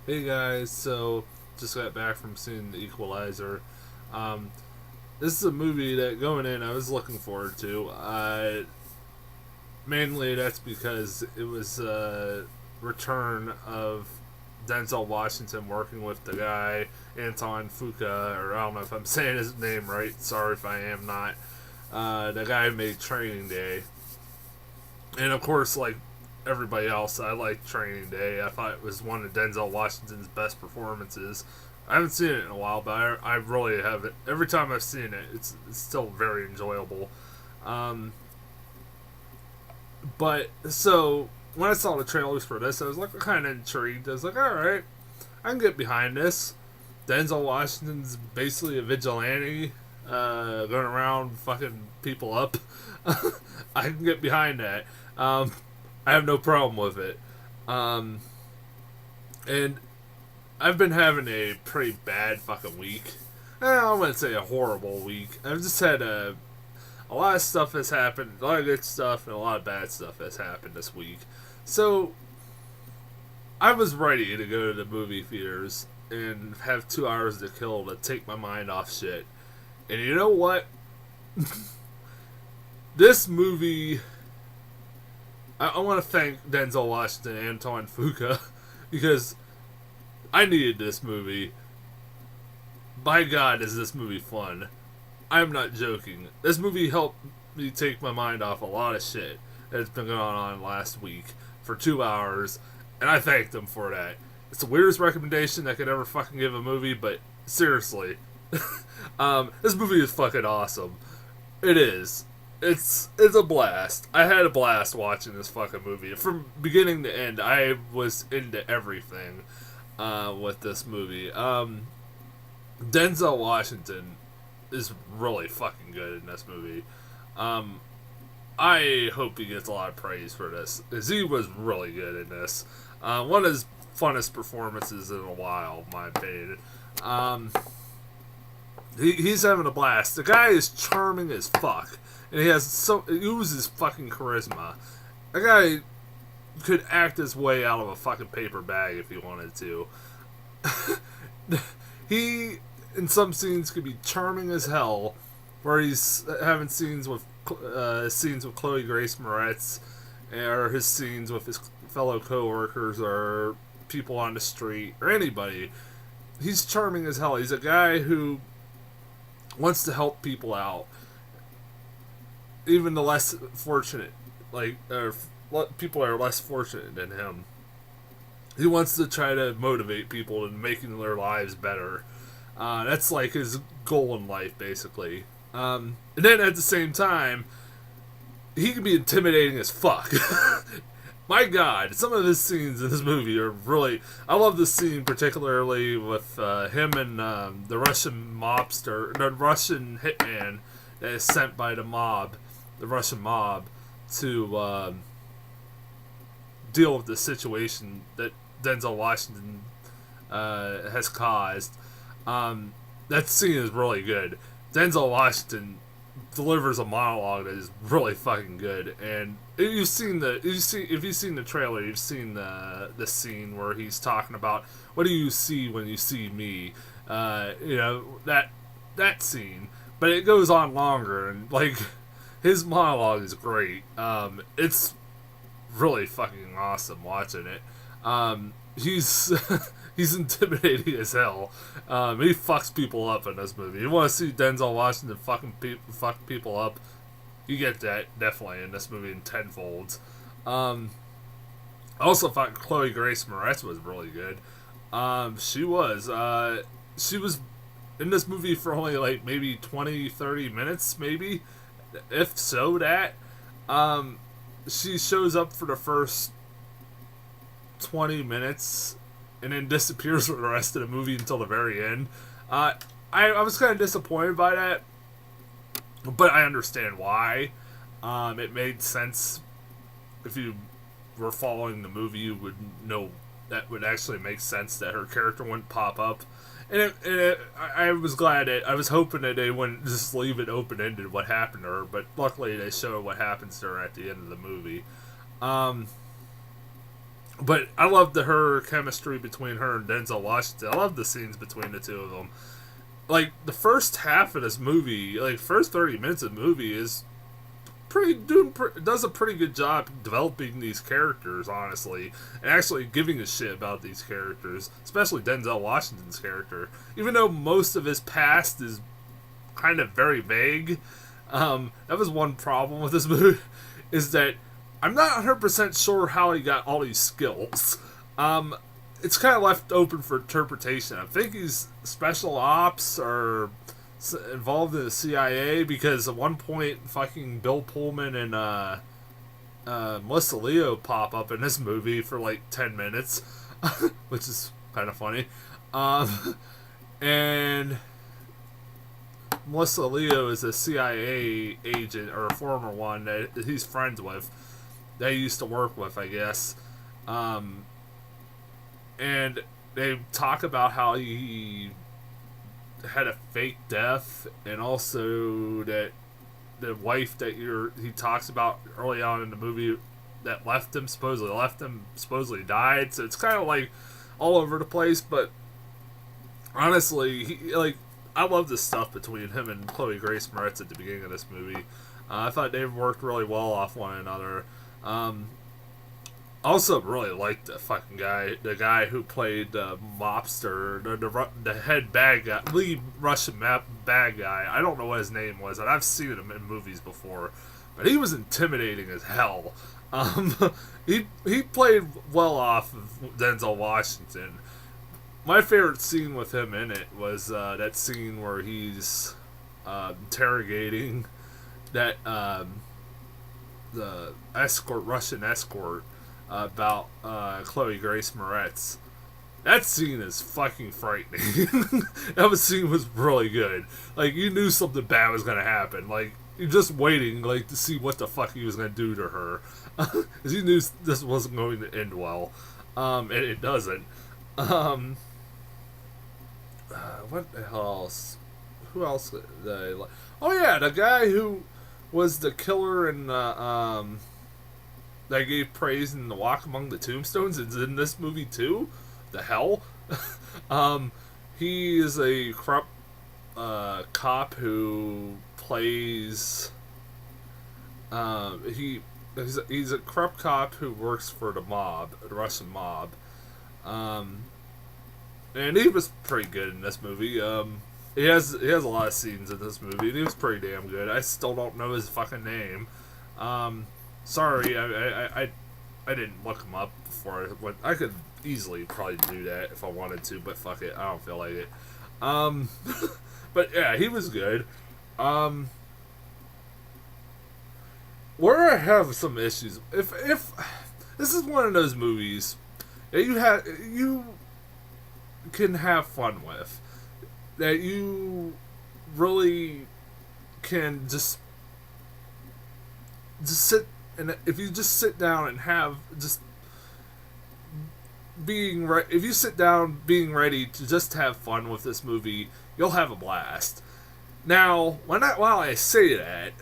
Hey guys, so just got back from seeing the Equalizer. Um, this is a movie that going in I was looking forward to. Mainly that's because it was a return of Denzel Washington working with the guy Anton Fuqua, or I don't know if I'm saying his name right. Sorry if I am not. The guy who made Training Day, and of course, like everybody else, I like Training Day. I thought it was one of Denzel Washington's best performances. I haven't seen it in a while, but I really have it. Every time I've seen it, it's still very enjoyable. Um, but so when I saw the trailers for this, I was like kind of intrigued. I was like, all right, I can get behind this. Denzel Washington's basically a vigilante, going around fucking people up. I can get behind that. I have no problem with it. Um, and I've been having a pretty bad fucking week. I wouldn't say a horrible week. I've just had a lot of stuff has happened, a lot of good stuff, and a lot of bad stuff has happened this week. So I was ready to go to the movie theaters and have 2 hours to kill to take my mind off shit. And you know what? This movie, I want to thank Denzel Washington and Anton Fuqua because I needed this movie. By God, is this movie fun? I'm not joking. This movie helped me take my mind off a lot of shit that's been going on last week for 2 hours, and I thanked them for that. It's the weirdest recommendation I could ever fucking give a movie, but seriously, this movie is fucking awesome. It is. It's a blast. I had a blast watching this fucking movie from beginning to end. I was into everything with this movie. Denzel Washington is really fucking good in this movie. Um, I hope he gets a lot of praise for this, because he was really good in this. One of his funnest performances in a while, in my opinion. Um, he's having a blast. The guy is charming as fuck, and he oozes fucking charisma. The guy could act his way out of a fucking paper bag if he wanted to. He, in some scenes, could be charming as hell, where he's having scenes with Chloe Grace Moretz, or his scenes with his fellow coworkers or people on the street or anybody. He's charming as hell. He's a guy who wants to help people out, even the less fortunate, like or people are less fortunate than him. He wants to try to motivate people in making their lives better. That's like his goal in life, basically. And then at the same time, he can be intimidating as fuck. My God, some of his scenes in this movie are really. I love this scene particularly with him and the Russian mobster, the Russian hitman that is sent by the Russian mob, to deal with the situation that Denzel Washington has caused. That scene is really good. Denzel Washington delivers a monologue that is really fucking good, and if you've seen the trailer, you've seen the scene where he's talking about what do you see when you see me, that scene, but it goes on longer, and like his monologue is great. It's really fucking awesome watching it. He's he's intimidating as hell. He fucks people up in this movie. You want to see Denzel Washington fuck people up? You get that definitely in this movie in tenfolds. I also thought Chloe Grace Moretz was really good. She was in this movie for only like maybe 20, 30 minutes, maybe, if so that. She shows up for the first 20 minutes and then disappears for the rest of the movie until the very end. I was kind of disappointed by that, but I understand why. It made sense. If you were following the movie, you would know that would actually make sense that her character wouldn't pop up. I was glad that I was hoping that they wouldn't just leave it open ended what happened to her, but luckily they show what happens to her at the end of the movie. Um, But I love her chemistry between her and Denzel Washington. I love the scenes between the two of them. Like, the first half of this movie, like, first 30 minutes of the movie is does a pretty good job developing these characters, honestly, and actually giving a shit about these characters, especially Denzel Washington's character. Even though most of his past is kind of very vague, that was one problem with this movie, is that I'm not 100% sure how he got all these skills. It's kind of left open for interpretation. I think he's special ops or involved in the CIA, because at one point fucking Bill Pullman and Melissa Leo pop up in this movie for like 10 minutes, which is kind of funny. And Melissa Leo is a CIA agent, or a former one, that he's friends with, that he used to work with, I guess. And they talk about how he had a fake death, and also that the wife that he talks about early on in the movie that supposedly died. So it's kind of like all over the place. But honestly, I love the stuff between him and Chloe Grace Moretz at the beginning of this movie. I thought they worked really well off one another. Also, really liked the guy who played the mobster, the head bad guy, lead Russian bad guy. I don't know what his name was, and I've seen him in movies before, but he was intimidating as hell. He played well off of Denzel Washington. My favorite scene with him in it was that scene where he's interrogating that the Russian escort, about Chloe Grace Moretz. That scene is fucking frightening. That scene was really good. Like, you knew something bad was gonna happen. Like, you're just waiting, like, to see what the fuck he was gonna do to her, because you knew this wasn't going to end well, and it doesn't. What the hell else? Who else did I like? Oh yeah, the guy who was the killer in that gave praise in The Walk Among the Tombstones is in this movie too. The hell? He is a corrupt cop who plays. He's a corrupt cop who works for the mob, the Russian mob. And he was pretty good in this movie. He has a lot of scenes in this movie, and he was pretty damn good. I still don't know his fucking name. Sorry, I didn't look him up before. I could easily probably do that if I wanted to, but fuck it, I don't feel like it. But yeah, he was good. Where I have some issues, if this is one of those movies that you can have fun with, that you really can just sit. And if you just sit down and have just if you sit down being ready to just have fun with this movie, you'll have a blast. Now, while I say that,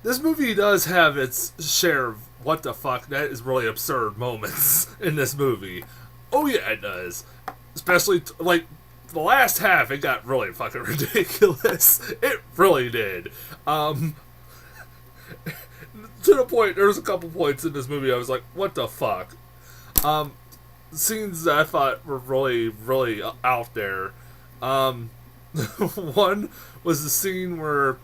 this movie does have its share of what the fuck, that is really absurd moments in this movie. Oh yeah, it does. Especially, like, the last half, it got really fucking ridiculous. It really did. To the point, there was a couple points in this movie I was like, what the fuck? Scenes that I thought were really, really out there. One was the scene where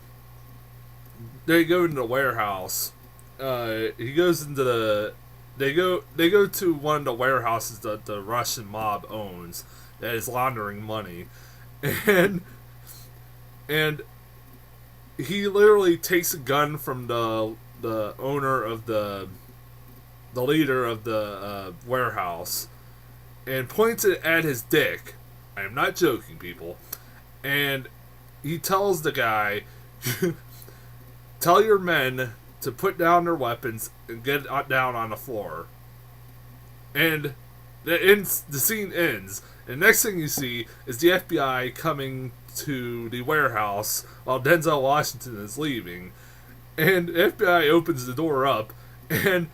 they go into the warehouse. He goes into the... They go to one of the warehouses that the Russian mob owns that is laundering money. And he literally takes a gun from the owner of the leader of the warehouse and points it at his dick. I am not joking, people. And he tells the guy, tell your men to put down their weapons and get down on the floor. And the scene ends. And the next thing you see is the FBI coming to the warehouse while Denzel Washington is leaving. And the FBI opens the door up, and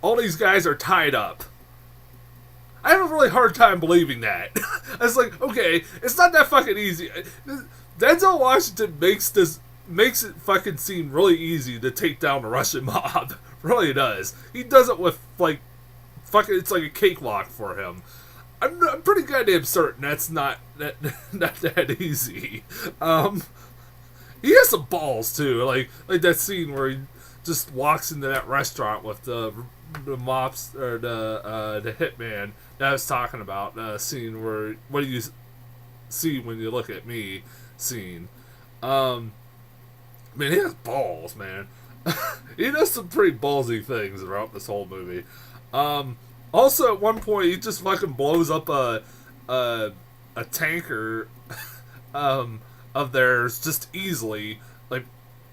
all these guys are tied up. I have a really hard time believing that. I was like, okay, it's not that fucking easy. Denzel Washington makes it fucking seem really easy to take down the Russian mob. Really does. He does it with like fucking. It's like a cakewalk for him. I'm pretty goddamn certain that's not that easy. He has some balls too, like that scene where he just walks into that restaurant with the mops or the hitman that I was talking about. Scene where what do you see when you look at me? Scene. Man, he has balls, man. He does some pretty ballsy things throughout this whole movie. Also, at one point, he just fucking blows up a tanker of theirs just easily. Like,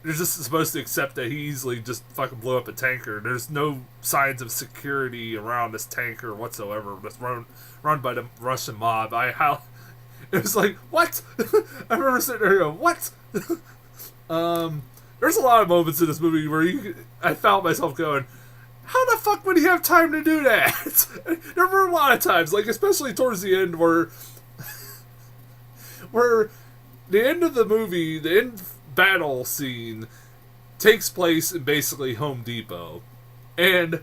you're just supposed to accept that he easily just fucking blew up a tanker. There's no signs of security around this tanker whatsoever. It's run by the Russian mob. It was like, what? I remember sitting there going, what? There's a lot of moments in this movie where I found myself going, how the fuck would he have time to do that? There were a lot of times, like especially towards the end, where the end of the movie, the end battle scene takes place in basically Home Depot, and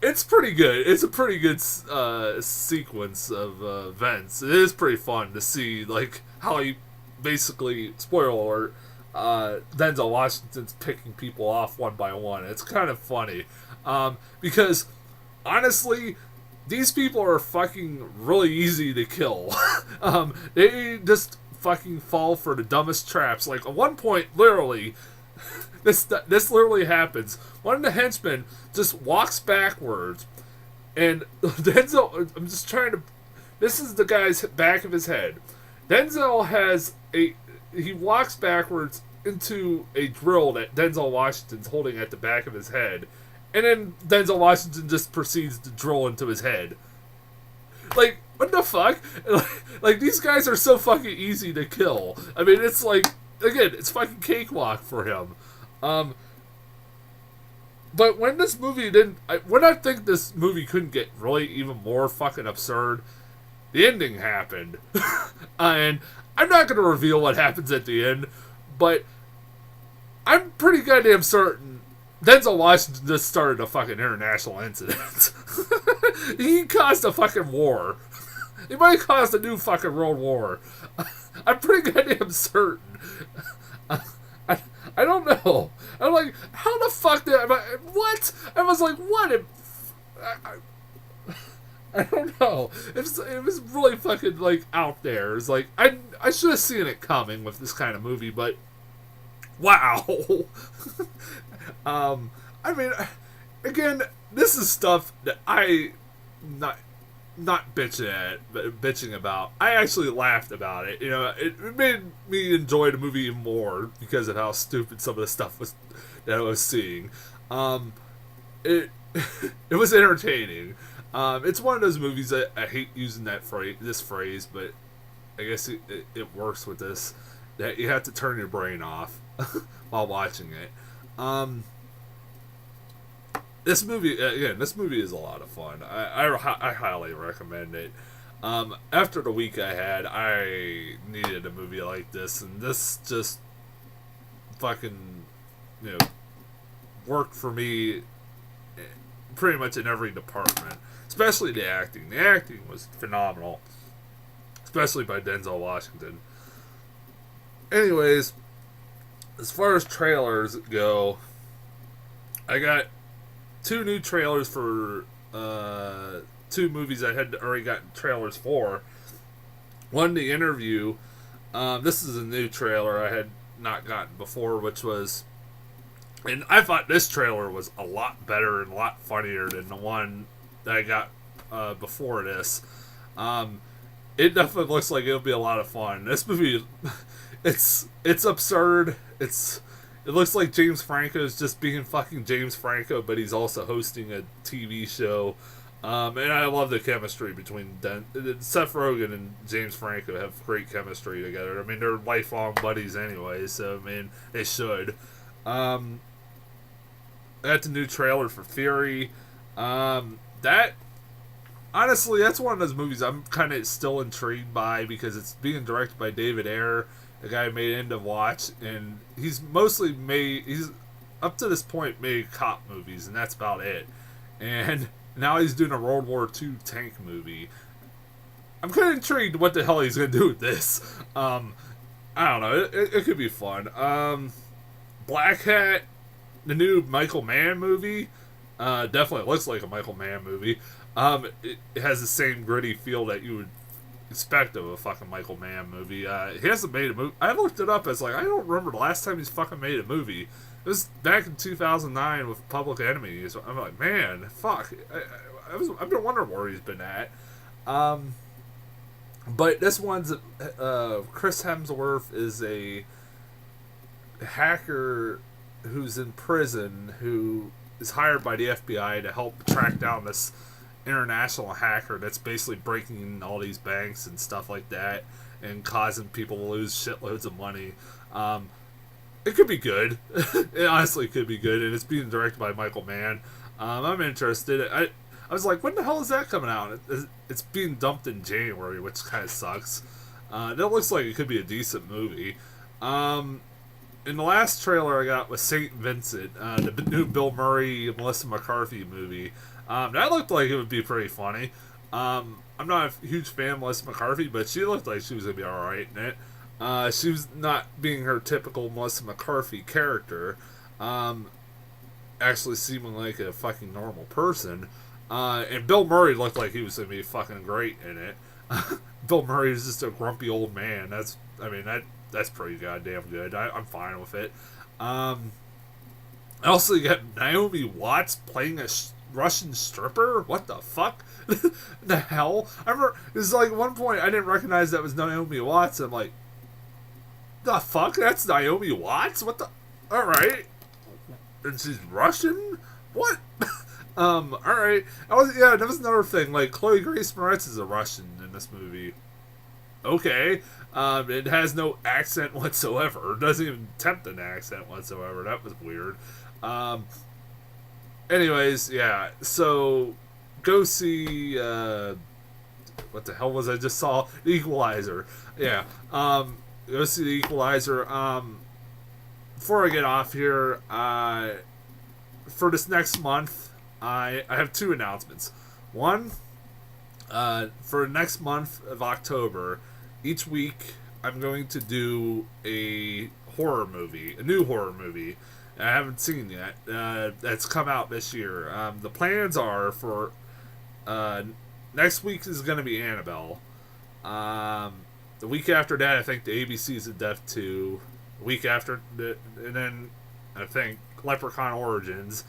it's pretty good. It's a pretty good sequence of events. It is pretty fun to see, like how he basically, spoiler alert, Denzel Washington's picking people off one by one. It's kind of funny. Because, honestly, these people are fucking really easy to kill. They just fucking fall for the dumbest traps. Like, at one point, literally, this literally happens. One of the henchmen just walks backwards, and Denzel, I'm just trying to, this is the guy's back of his head. Denzel he walks backwards into a drill that Denzel Washington's holding at the back of his head. And then Denzel Washington just proceeds to drill into his head. Like, what the fuck? Like, these guys are so fucking easy to kill. I mean, it's like, again, it's fucking cakewalk for him. But when this movie when I think this movie couldn't get really even more fucking absurd, the ending happened. And I'm not going to reveal what happens at the end, but I'm pretty goddamn certain Denzel Washington just started a fucking international incident. He caused a fucking war. He might have caused a new fucking world war. I'm pretty goddamn certain. I don't know. I'm like, how the fuck what? I was like, what? I don't know. It was really fucking, like, out there. It's like, I should have seen it coming with this kind of movie, but wow. I mean, again, this is stuff that not bitching about. I actually laughed about it. You know, it made me enjoy the movie even more because of how stupid some of the stuff was that I was seeing. It was entertaining. It's one of those movies that I hate using this phrase, but I guess it works with this. That you have to turn your brain off while watching it. This movie is a lot of fun. I highly recommend it. After the week I had, I needed a movie like this, and this just fucking, worked for me pretty much in every department. Especially the acting. The acting was phenomenal. Especially by Denzel Washington. Anyways, as far as trailers go, I got 2 new trailers for 2 movies I had already gotten trailers for. One, The Interview. This is a new trailer I had not gotten before, which was... And I thought this trailer was a lot better and a lot funnier than the one that I got before this. It definitely looks like it'll be a lot of fun. This movie, it's absurd. It looks like James Franco is just being fucking James Franco, but he's also hosting a TV show. And I love the chemistry between Seth Rogen and James Franco have great chemistry together. I mean, they're lifelong buddies anyway, so I mean, they should. I got the new trailer for Fury. That honestly, that's one of those movies I'm kind of still intrigued by because it's being directed by David Ayer, the guy who made End of Watch, and he's up to this point made cop movies, and that's about it. And now he's doing a World War II tank movie. I'm kind of intrigued what the hell he's gonna do with this. I don't know. It could be fun. Black Hat, the new Michael Mann movie, definitely looks like a Michael Mann movie. It has the same gritty feel that you would expect of a fucking Michael Mann movie. He hasn't made a movie. I looked it up as like I don't remember the last time he's fucking made a movie. It was back in 2009 with Public Enemy. So I'm like, man, fuck. I've been wondering where he's been at. But this one's Chris Hemsworth is a hacker who's in prison who is hired by the FBI to help track down this international hacker that's basically breaking all these banks and stuff like that and causing people to lose shitloads of money. It could be good. It honestly could be good, and it's being directed by Michael Mann. I'm interested. I was like, when the hell is that coming out? It's being dumped in January, which kind of sucks. That looks like it could be a decent movie. And the last trailer I got was St. Vincent, the new Bill Murray, Melissa McCarthy movie. That looked like it would be pretty funny. I'm not a huge fan of Melissa McCarthy, but she looked like she was going to be alright in it. She was not being her typical Melissa McCarthy character, actually seeming like a fucking normal person. And Bill Murray looked like he was going to be fucking great in it. Bill Murray is just a grumpy old man. That's pretty goddamn good. I'm fine with it. Also, you got Naomi Watts playing a Russian stripper? What the fuck? The hell? I remember, it was like one point I didn't recognize that was Naomi Watts. I'm like, the fuck? That's Naomi Watts? What the? Alright. And she's Russian? What? Alright. That was another thing. Like, Chloe Grace Moretz is a Russian in this movie. Okay. It has no accent whatsoever. It doesn't even attempt an accent whatsoever. That was weird. Anyways, yeah. So, go see, what the hell was I just saw? The Equalizer. Yeah. Go see The Equalizer. Before I get off here, for this next month, I have two announcements. One, for next month of October, each week I'm going to do a horror movie, a new horror movie I haven't seen yet, that's come out this year. The plans are for next week is going to be Annabelle. The week after that, I think the ABC's of Death 2. The week after, and then I think Leprechaun Origins,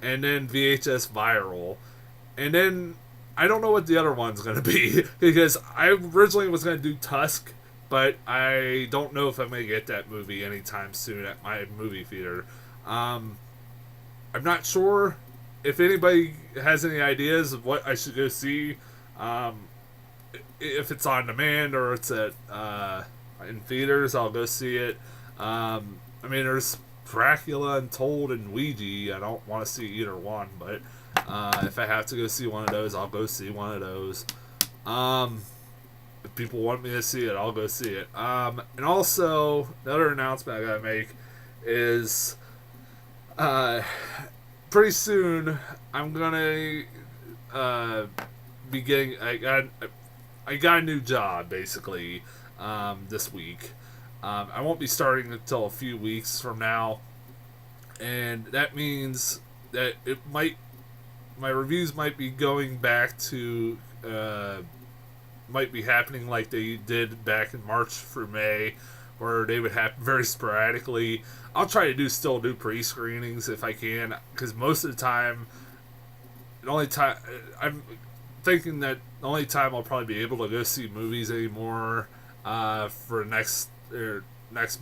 and then VHS Viral, and then I don't know what the other one's going to be because I originally was going to do Tusk, but I don't know if I'm going to get that movie anytime soon at my movie theater. I'm not sure if anybody has any ideas of what I should go see. If it's on demand or it's at in theaters, I'll go see it. There's Dracula Untold and Ouija. I don't want to see either one, but if I have to go see one of those, I'll go see one of those. If people want me to see it, I'll go see it. And also, another announcement I gotta make is pretty soon I'm gonna be getting. I got a new job basically this week. I won't be starting until a few weeks from now, and that means that my reviews might be going back to might be happening like they did back in March through May, where they would happen very sporadically. I'll try to still do pre-screenings if I can, because most of the time, I'm thinking that the only time I'll probably be able to go see movies anymore for next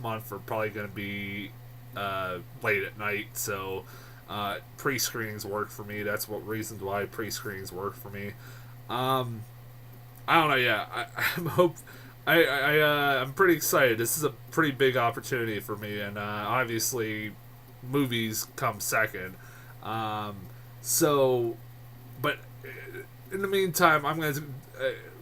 month are probably going to be late at night. So pre-screenings work for me. That's what reasons why pre-screenings work for me. I don't know. Yeah, I'm pretty excited. This is a pretty big opportunity for me, and obviously, movies come second. So But in the meantime, I'm going to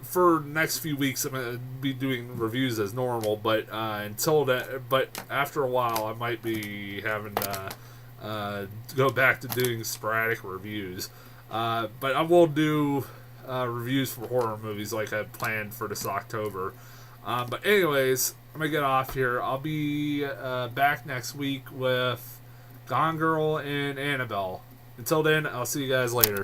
for next few weeks I'm going to be doing reviews as normal. But until that, but after a while, I might be having to go back to doing sporadic reviews. But I will do reviews for horror movies like I planned for this October. But anyways, I'm gonna get off here. I'll be back next week with Gone Girl and Annabelle. Until then, I'll see you guys later.